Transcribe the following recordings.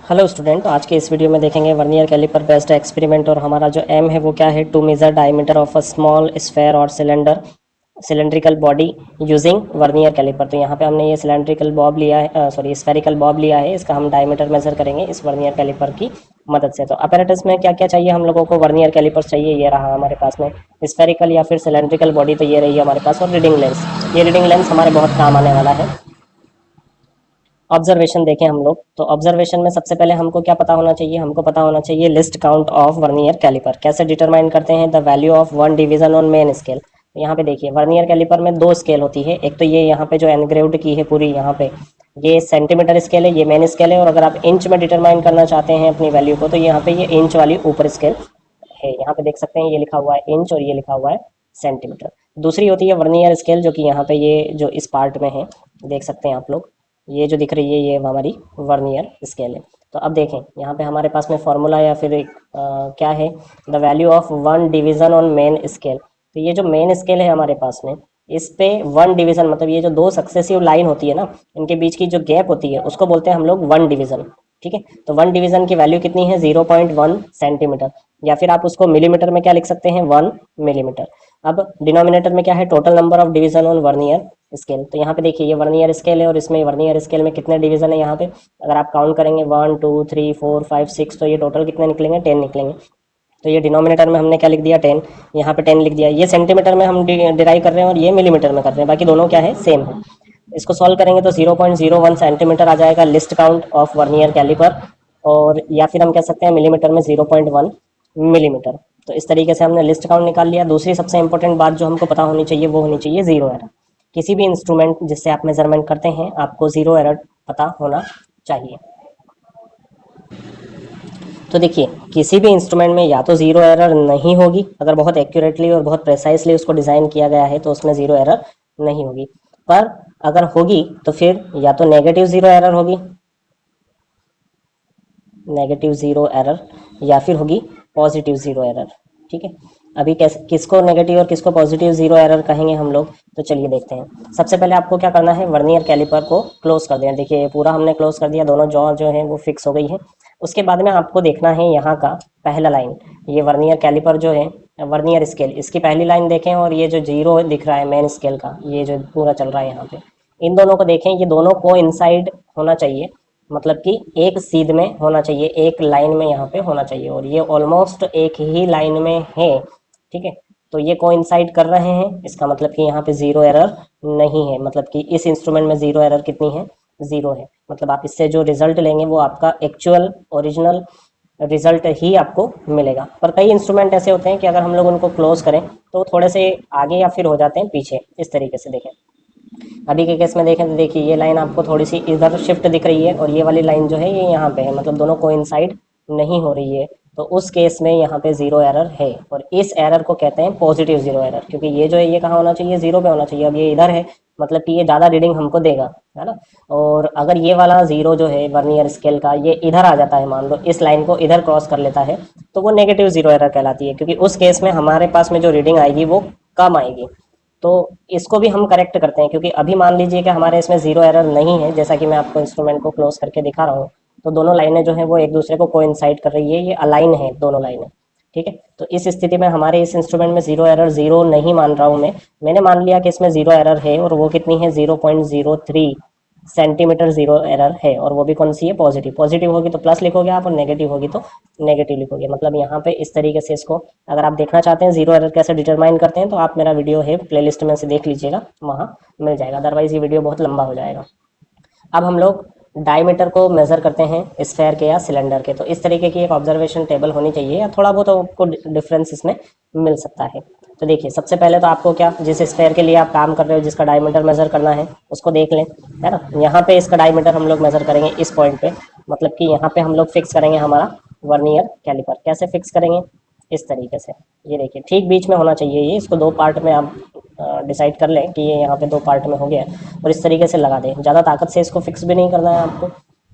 Hello student, आज के इस वीडियो में देखेंगे वर्नियर कैलिपर बेस्ड एक्सपेरिमेंट। और हमारा जो एम है वो क्या है, to measure diameter of a small sphere और cylindrical body using vernier calliper. तो यहाँ पे हमने ये सिलेंड्रिकल बॉब लिया है, सॉरी स्फेरिकल बॉब लिया है। इसका हम डायमीटर मेजर करेंगे इस वर्नियर कैलिपर की मदद से। तो अपैरेटस में क्या क्या चाहिए हम लोगों को, वर्नियर कैलिपर चाहिए, ये रहा हमारे पास में स्फेरिकल या फिर सिलेंड्रिकल बॉडी, तो ये रही हमारे पास। और रीडिंग लेंस, ये रीडिंग लेंस हमारे बहुत काम आने वाला है। ऑब्जर्वेशन देखें हम लोग, तो ऑब्जर्वेशन में सबसे पहले हमको क्या पता होना चाहिए, हमको पता होना चाहिए least count of vernier calliper. कैसे डिटरमाइन करते हैं, the value of one division on main scale. तो यहाँ पे देखिए वर्नियर कैलिपर में दो स्केल होती है। एक तो ये यहाँ पे जो एनग्रेव्ड की है पूरी, यहाँ पे ये सेंटीमीटर स्केल है, ये मेन स्केल है। और अगर आप इंच में डिटरमाइन करना चाहते हैं अपनी वैल्यू को, तो यहाँ पे ये इंच वाली ऊपर स्केल है। यहाँ पे देख सकते हैं ये लिखा हुआ है इंच और ये लिखा हुआ है सेंटीमीटर। दूसरी होती है वर्नियर स्केल, जो कि यहाँ पे ये जो इस पार्ट में है, देख सकते हैं आप लोग, ये जो दिख रही है ये हमारी वर्नियर स्केल है। तो अब देखें यहाँ पे हमारे पास में फॉर्मूला या फिर एक क्या है, the value of one division on main scale. तो ये जो मेन स्केल है हमारे पास में, इस पे वन डिवीजन मतलब ये जो दो सक्सेसिव लाइन होती है ना, इनके बीच की जो गैप होती है उसको बोलते हैं हम लोग वन डिवीजन। ठीक है, तो वन डिवीजन की वैल्यू कितनी है, 0.1 सेंटीमीटर। या फिर आप उसको मिलीमीटर में क्या लिख सकते हैं, 1 मिलीमीटर। अब डिनोमिनेटर में क्या है, total number of division on vernier scale. तो यहाँ पे देखिए ये वर्नियर स्केल है और इसमें वर्नियर स्केल में कितने डिवीजन है यहाँ पे, अगर आप काउंट करेंगे 1 2 3 4 5 6, तो ये टोटल कितने निकलेंगे, 10 निकलेंगे। तो ये डिनोमिनेटर में हमने क्या लिख दिया, 10। यहाँ पे 10 लिख दिया। ये सेंटीमीटर में हम डिराइव कर रहे हैं और ये मिलीमीटर में कर रहे हैं, बाकी दोनों क्या है, सेम है। इसको सॉल्व करेंगे तो 0.01 सेंटीमीटर आ जाएगा least count of vernier calliper. और या फिर हम कह सकते हैं मिलीमीटर में 0.1 मिलीमीटर। तो इस तरीके से हमने लिस्ट काउंट निकाल लिया। दूसरी सबसे इंपॉर्टेंट बात जो हमको पता होनी चाहिए वो होनी चाहिए जीरो एरर। किसी भी इंस्ट्रूमेंट जिससे आप मेजरमेंट करते हैं आपको जीरो एरर पता होना चाहिए। तो देखिए किसी भी इंस्ट्रूमेंट में या तो जीरो एरर नहीं होगी, अगर बहुत एक्यूरेटली और बहुत प्रेसाइसली उसको डिज़ाइन किया गया है तो उसमें जीरो एरर नहीं होगी। पर अगर होगी तो फिर या तो नेगेटिव जीरो एरर होगी, नेगेटिव जीरो एरर, या फिर होगी पॉजिटिव जीरो एरर। ठीक है, अभी कैसे किसको नेगेटिव और किसको पॉजिटिव जीरो एरर कहेंगे हम लोग, तो चलिए देखते हैं। सबसे पहले आपको क्या करना है, वर्नियर कैलिपर को क्लोज कर देना। देखिए पूरा हमने क्लोज कर दिया, दोनों जॉ जो है वो फिक्स हो गई है। उसके बाद में आपको देखना है यहाँ का पहला लाइन, ये वर्नियर कैलिपर जो है वर्नियर स्केल, इसकी पहली लाइन देखें और ये जो जीरो दिख रहा है मेन स्केल का, ये जो पूरा चल रहा है यहाँ पे, इन दोनों को देखें, ये दोनों को इनसाइड होना चाहिए, मतलब कि एक सीध में होना चाहिए, एक लाइन में यहाँ पे होना चाहिए। और ये ऑलमोस्ट एक ही लाइन में है। ठीक है, तो ये कोइंसाइड कर रहे हैं, इसका मतलब कि यहाँ पे जीरो एरर नहीं है। मतलब कि इस इंस्ट्रूमेंट में जीरो एरर कितनी है, जीरो है। मतलब आप इससे जो रिजल्ट लेंगे वो आपका एक्चुअल ओरिजिनल रिजल्ट ही आपको मिलेगा। पर कई इंस्ट्रूमेंट ऐसे होते हैं कि अगर हम लोग उनको क्लोज करें तो थोड़े से आगे या फिर हो जाते हैं पीछे, इस तरीके से देखें। अभी के केस में देखें तो देखिए ये लाइन आपको थोड़ी सी इधर शिफ्ट दिख रही है और ये वाली लाइन जो है ये यहाँ पे है, मतलब दोनों कोइंसाइड नहीं हो रही है। तो उस केस में यहाँ पे जीरो एरर है और इस एरर को कहते हैं पॉजिटिव जीरो एरर, क्योंकि ये जो है ये कहाँ होना चाहिए, जीरो पे होना चाहिए। अब ये इधर है, मतलब कि ये ज़्यादा रीडिंग हमको देगा, है ना। और अगर ये वाला जीरो जो है वर्नियर स्केल का ये इधर आ जाता है, मान लो इस लाइन को इधर क्रॉस कर लेता है, तो वो नेगेटिव जीरो एरर कहलाती है, क्योंकि उस केस में हमारे पास में जो रीडिंग आएगी वो कम आएगी। तो इसको भी हम करेक्ट करते हैं, क्योंकि अभी मान लीजिए कि हमारे इसमें जीरो एरर नहीं है, जैसा कि मैं आपको इंस्ट्रूमेंट को क्लोज करके दिखा रहा हूँ। तो दोनों लाइनें जो है वो एक दूसरे को कोइंसाइड कर रही है, ये अलाइन है दोनों लाइनें। ठीक है, तो इस स्थिति में हमारे इस इंस्ट्रूमेंट में जीरो एरर जीरो नहीं मान रहा हूँ मैंने मान लिया कि इसमें जीरो एरर है, और वो कितनी है, 0.03 सेंटीमीटर जीरो एरर है। और वो भी कौन सी है, पॉजिटिव। पॉजिटिव होगी तो प्लस लिखोगे आप, और नेगेटिव होगी तो नेगेटिव लिखोगे। मतलब यहाँ पे इस तरीके से इसको, अगर आप देखना चाहते हैं जीरो एरर कैसे डिटरमाइन करते हैं, तो आप मेरा वीडियो है प्लेलिस्ट में से देख लीजिएगा, वहाँ मिल जाएगा। अदरवाइज ये वीडियो बहुत लंबा हो जाएगा। अब हम लोग डायमीटर को मेजर करते हैं स्फेयर के या सिलेंडर के। तो इस तरीके की एक ऑब्जर्वेशन टेबल होनी चाहिए, या थोड़ा बहुत आपको डिफरेंस इसमें मिल सकता है। तो देखिए सबसे पहले तो आपको क्या, जिस स्फेयर के लिए आप काम कर रहे हो, जिसका डायमीटर मेजर करना है उसको देख लें, है ना। यहाँ पे इसका डायमीटर हम लोग मेजर करेंगे इस पॉइंट पे, मतलब कि यहाँ पे हम लोग फिक्स करेंगे हमारा वर्नियर कैलिपर। कैसे फिक्स करेंगे, इस तरीके से, ये देखिए ठीक बीच में होना चाहिए ये। इसको दो पार्ट में आप डिसाइड कर लें कि ये यहाँ पे दो पार्ट में हो गया, और इस तरीके से लगा दें। ज़्यादा ताकत से इसको फिक्स भी नहीं करना है आपको।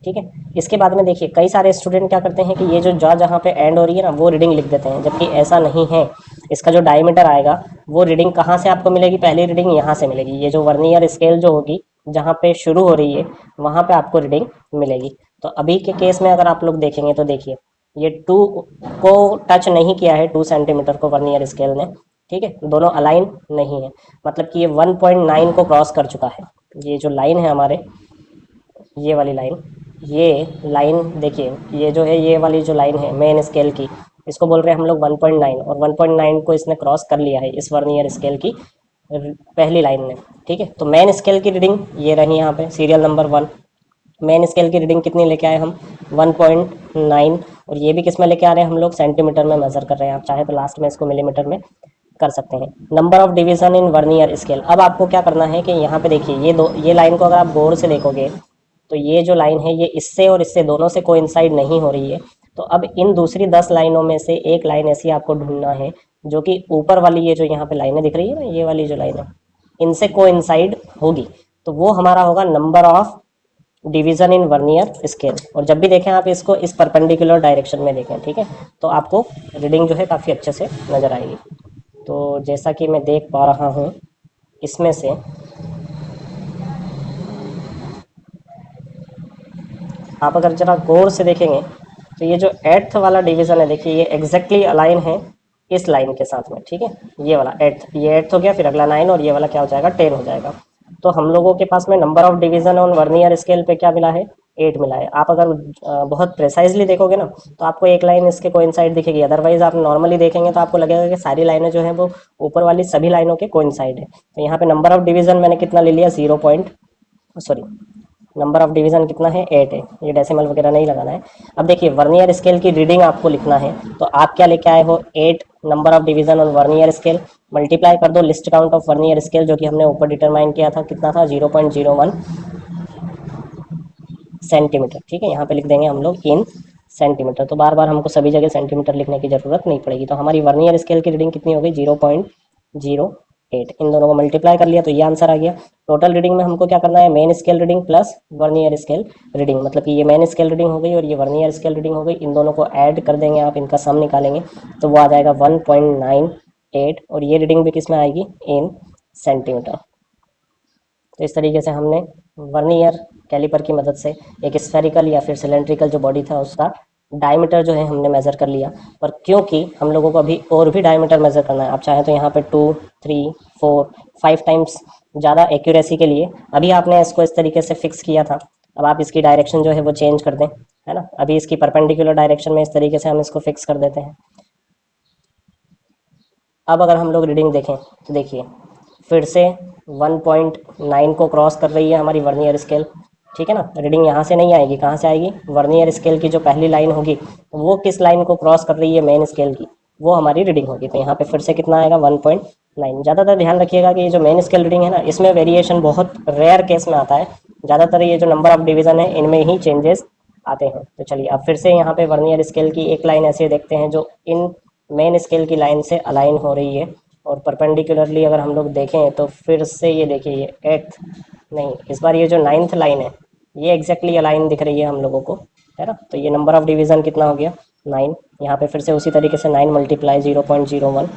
ठीक है, इसके बाद में देखिए कई सारे स्टूडेंट क्या करते हैं कि ये जो जहाँ पे एंड हो रही है ना वो रीडिंग लिख देते हैं, जबकि ऐसा नहीं है। इसका जो डायमीटर आएगा वो रीडिंग कहाँ से आपको मिलेगी, पहली रीडिंग यहाँ से मिलेगी। ये जो वर्नियर स्केल जो होगी, जहाँ पे शुरू हो रही है वहाँ पे आपको रीडिंग मिलेगी। तो अभी के केस में अगर आप लोग देखेंगे तो देखिए ये 2 को टच नहीं किया है, 2 सेंटीमीटर को वर्नियर स्केल ने, ठीक है, दोनों अलाइन नहीं है, मतलब कि ये 1.9 को क्रॉस कर चुका है। ये जो लाइन है हमारे, ये वाली लाइन, ये लाइन देखिए, ये जो है ये वाली जो लाइन है मेन स्केल की, इसको बोल रहे हैं हम लोग 1.9, और 1.9 को इसने क्रॉस कर लिया है इस वर्नियर स्केल की पहली लाइन ने, ठीक है। तो मेन स्केल की रीडिंग ये रही यहाँ पे सीरियल नंबर 1। मेन स्केल की रीडिंग कितनी लेके आए हम, 1.9, और ये भी किस में लेके आ रहे हैं हम लोग, सेंटीमीटर में मेजर कर रहे हैं। आप चाहे तो लास्ट में इसको मिलीमीटर में कर सकते हैं। Number of division in vernier scale, अब आपको क्या करना है कि यहाँ पे देखिए ये लाइन को अगर आप गौर से देखोगे तो ये जो लाइन है ये इससे और इससे दोनों से कोइंसाइड नहीं हो रही है। तो अब इन दूसरी 10 लाइनों में से एक लाइन ऐसी आपको ढूंढना है जो कि ऊपर वाली ये जो यहाँ पे लाइनें दिख रही है ना, ये वाली जो लाइन है, इनसे कोइंसाइड होगी, तो वो हमारा होगा number of division in vernier scale. और जब भी देखें आप इसको इस परपेंडिकुलर डायरेक्शन में देखें, ठीक है, तो आपको रीडिंग जो है काफ़ी अच्छे से नज़र आएगी। तो जैसा कि मैं देख पा रहा हूँ इसमें से आप अगर जरा गौर से देखेंगे तो ये जो 8th वाला डिवीजन है, देखिए ये एग्जैक्टली अलाइन है इस लाइन के साथ में, ठीक है, ये वाला 8th, ये 8th हो गया, फिर अगला 9, और ये वाला क्या हो जाएगा, 10 हो जाएगा। तो हम लोगों के पास में number of division on vernier scale पे क्या मिला है, 8 मिला है। आप अगर बहुत प्रिसाइजली देखोगे ना तो आपको एक लाइन इसके कोइंसाइड दिखेगी, अदरवाइज आप नॉर्मली देखेंगे तो आपको लगेगा कि सारी लाइनें जो है वो ऊपर वाली सभी लाइनों के कोइंसाइड है। तो यहाँ पे नंबर ऑफ डिवीजन मैंने कितना ले लिया, 0 point, sorry, number of division कितना है, 8 है, ये डेसिमल वगैरह नहीं लगाना है। अब देखिए वर्नियर स्केल की रीडिंग आपको लिखना है, तो आप क्या लेके आए हो, 8 number of division on vernier scale, multiply कर दो list count of vernier scale जो कि हमने ऊपर डिटरमाइन किया था, कितना था, 0.01 सेंटीमीटर, ठीक है, यहाँ पे लिख देंगे हम लोग इन सेंटीमीटर। तो बार बार हमको सभी जगह सेंटीमीटर लिखने की जरूरत नहीं पड़ेगी। तो हमारी वर्नियर स्केल की रीडिंग कितनी हो गई, 0.08, इन दोनों को मल्टीप्लाई कर लिया तो ये आंसर आ गया। टोटल रीडिंग में हमको क्या करना है, main scale reading plus vernier scale reading, मतलब कि ये मेन स्केल रीडिंग हो गई और ये वर्नियर स्केल रीडिंग हो गई, इन दोनों को ऐड कर देंगे आप, इनका सम निकालेंगे तो वो आ जाएगा 1.98, और ये रीडिंग भी किस में आएगी, इन सेंटीमीटर। तो इस तरीके से हमने वर्नियर कैलिपर की मदद से एक स्फेरिकल या फिर सिलेंड्रिकल जो बॉडी था उसका डायमीटर जो है हमने मेज़र कर लिया। पर क्योंकि हम लोगों को अभी और भी डायमीटर मेज़र करना है, आप चाहें तो यहाँ पे 2, 3, 4, 5 टाइम्स ज़्यादा एक्यूरेसी के लिए, अभी आपने इसको इस तरीके से फिक्स किया था, अब आप इसकी डायरेक्शन जो है वो चेंज कर दें, है ना, अभी इसकी परपेंडिकुलर डायरेक्शन में इस तरीके से हम इसको फिक्स कर देते हैं। अब अगर हम लोग रीडिंग देखें तो देखिए फिर से 1.9 को क्रॉस कर रही है हमारी वर्नियर स्केल, ठीक है ना। रीडिंग यहाँ से नहीं आएगी, कहाँ से आएगी, वर्नियर स्केल की जो पहली लाइन होगी तो वो किस लाइन को क्रॉस कर रही है, मेन स्केल की, वो हमारी रीडिंग होगी। तो यहाँ पे फिर से कितना आएगा, 1.9। ज़्यादातर ध्यान रखिएगा कि ये जो मेन स्केल रीडिंग है ना, इसमें वेरिएशन बहुत रेयर केस में आता है, ज़्यादातर ये जो नंबर ऑफ डिवीज़न है इनमें ही चेंजेस आते हैं। तो चलिए अब फिर से यहाँ पे वर्नियर स्केल की एक लाइन ऐसे देखते हैं जो इन मेन स्केल की लाइन से अलाइन हो रही है, और परपेंडिकुलरली अगर हम लोग देखें तो फिर से ये देखिए ये 8th नहीं, इस बार ये जो 9th लाइन है ये एग्जैक्टली अलाइन दिख रही है हम लोगों को, है ना। तो ये नंबर ऑफ डिवीज़न कितना हो गया, 9। यहाँ पे फिर से उसी तरीके से 9 मल्टीप्लाई 0.01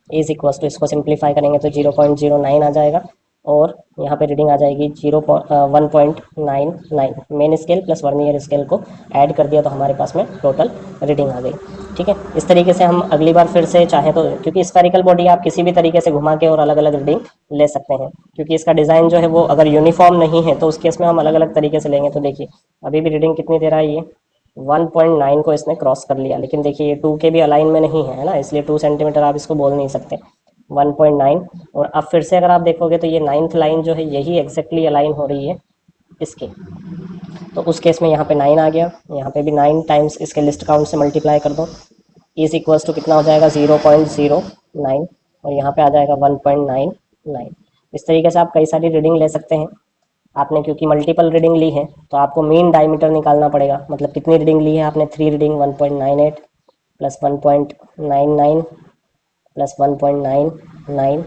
इज इक्वल्स टू, इसको सिंप्लीफाई करेंगे तो 0.09 आ जाएगा, और यहाँ पे रीडिंग आ जाएगी 1.99। Main scale plus vernier scale को ऐड कर दिया तो हमारे पास में टोटल रीडिंग आ गई, ठीक है। इस तरीके से हम अगली बार फिर से चाहें तो, क्योंकि स्फेरिकल बॉडी आप किसी भी तरीके से घुमा के और अलग अलग रीडिंग ले सकते हैं, क्योंकि इसका डिज़ाइन जो है वो अगर यूनिफॉर्म नहीं है तो उस केस में हम अलग अलग तरीके से लेंगे। तो देखिए अभी भी रीडिंग कितनी दे रहा है, ये 1.9 को इसने क्रॉस कर लिया, लेकिन देखिए ये 2 के भी अलाइन में नहीं है ना, इसलिए 2 सेंटीमीटर आप इसको बोल नहीं सकते, 1.9। और अब फिर से अगर आप देखोगे तो ये 9th लाइन जो है यही एग्जैक्टली अलाइन हो रही है इसके, तो उस केस में यहाँ पे 9 आ गया, यहाँ पे भी 9 टाइम्स इसके लिस्ट काउंट से मल्टीप्लाई कर दो, इज इक्वल्स टू कितना हो जाएगा, 0.09, और यहाँ पे आ जाएगा 1.99। इस तरीके से आप कई सारी रीडिंग ले सकते हैं। आपने क्योंकि मल्टीपल रीडिंग ली है तो आपको मीन डायमीटर निकालना पड़ेगा, मतलब कितनी रीडिंग ली है आपने, 3 रीडिंग, 1.98 प्लस 1.99 प्लस 1.99,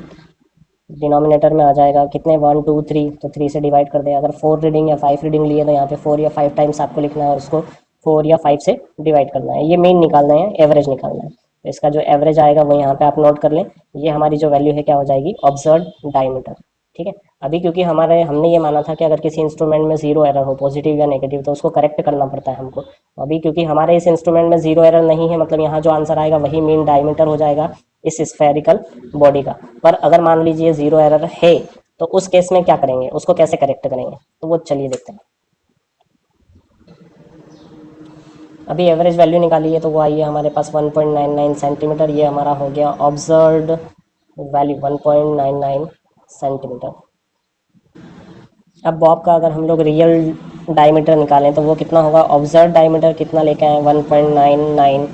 डिनोमिनेटर में आ जाएगा कितने, 1, 2, 3, तो 3 से डिवाइड कर दें। अगर 4 रीडिंग या 5 रीडिंग लिए तो यहाँ पे 4 या 5 टाइम्स आपको लिखना है और उसको 4 या 5 से डिवाइड करना है, ये मीन निकालना है, एवरेज निकालना है। तो इसका जो एवरेज आएगा वो यहाँ पे आप नोट कर लें, ये हमारी जो वैल्यू है क्या हो जाएगी, ऑब्जर्व डायमीटर, ठीक है। अभी क्योंकि हमने ये माना था कि अगर किसी इंस्ट्रूमेंट में जीरो एरर हो, पॉजिटिव या नेगेटिव, तो उसको करेक्ट करना पड़ता है हमको। अभी क्योंकि हमारे इस इंस्ट्रूमेंट में जीरो एरर नहीं है, मतलब यहाँ जो आंसर आएगा वही मीन डायमीटर हो जाएगा इस स्फेरिकल बॉडी का। पर अगर मान लीजिए जीरो एरर है, तो उस केस में क्या करेंगे, उसको कैसे करेक्ट करेंगे, तो वो चलिए देखते हैं। अभी एवरेज वैल्यू निकाली है, तो वो आई है हमारे पास 1.99 सेंटीमीटर। ये हमारा हो गया ऑब्जर्व्ड वैल्यू 1.99 सेंटीमीटर। अब बॉब का अगर हम लोग रियल डायमीटर निकालें तो वो कितना होगा, ऑब्जर्व डायमीटर कितना लेके आए 1.99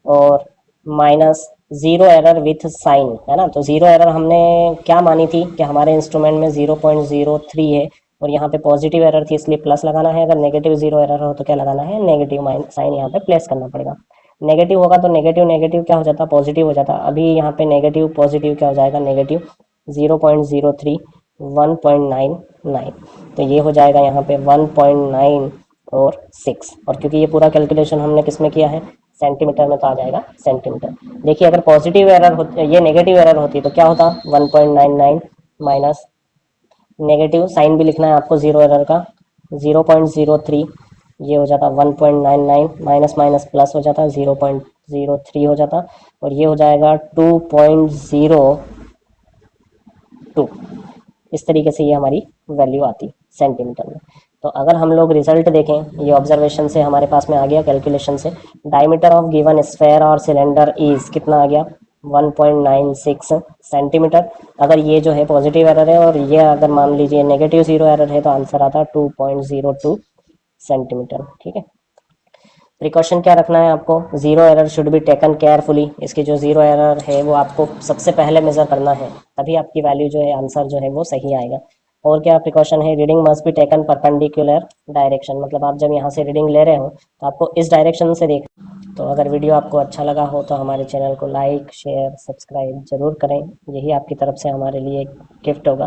और minus zero error with sign, है ना। तो जीरो एरर हमने क्या मानी थी कि हमारे इंस्ट्रूमेंट में 0.03 है और यहाँ पे पॉजिटिव एरर थी इसलिए प्लस लगाना है। अगर नेगेटिव जीरो एरर हो तो क्या लगाना है, नेगेटिव साइन यहाँ पे प्लेस करना पड़ेगा। नेगेटिव होगा तो नेगेटिव नेगेटिव क्या हो जाता, पॉजिटिव हो जाता। अभी यहाँ पे नेगेटिव पॉजिटिव क्या हो जाएगा, नेगेटिव 0.03 1.99, तो ये हो जाएगा यहाँ पे 1.9 और 6। और क्योंकि ये पूरा कैलकुलेशन हमने किस में किया है, सेंटीमीटर में, तो आ जाएगा सेंटीमीटर। देखिए अगर पॉजिटिव एरर होती, ये नेगेटिव एरर होती तो क्या होता, 1.99 माइनस नेगेटिव साइन भी लिखना है आपको जीरो एरर का 0.03, ये हो जाता 1.99 माइनस माइनस प्लस हो जाता 0.03 हो जाता और ये हो जाएगा 2.02। इस तरीके से ये हमारी वैल्यू आती सेंटीमीटर में। तो अगर हम लोग रिजल्ट देखें, ये ऑब्जर्वेशन से हमारे पास में आ गया, कैलकुलेशन से डायमीटर ऑफ गिवन स्फेयर और सिलेंडर इज कितना आ गया 1.96 सेंटीमीटर। अगर ये जो है पॉजिटिव एरर है और ये अगर मान लीजिए नेगेटिव जीरो एरर है तो आंसर आता 2.02 सेंटीमीटर। ठीक है। प्रिकॉशन क्या रखना है आपको, zero error should be taken carefully. इसकी जो जीरो एरर है वो आपको सबसे पहले मेजर करना है, तभी आपकी वैल्यू जो है, आंसर जो है वो सही आएगा। और क्या प्रिकॉशन है, reading must be taken perpendicular direction, मतलब आप जब यहाँ से रीडिंग ले रहे हो तो आपको इस डायरेक्शन से देख। तो अगर वीडियो आपको अच्छा लगा हो तो हमारे चैनल को लाइक शेयर सब्सक्राइब जरूर करें, यही आपकी तरफ से हमारे लिए गिफ्ट होगा।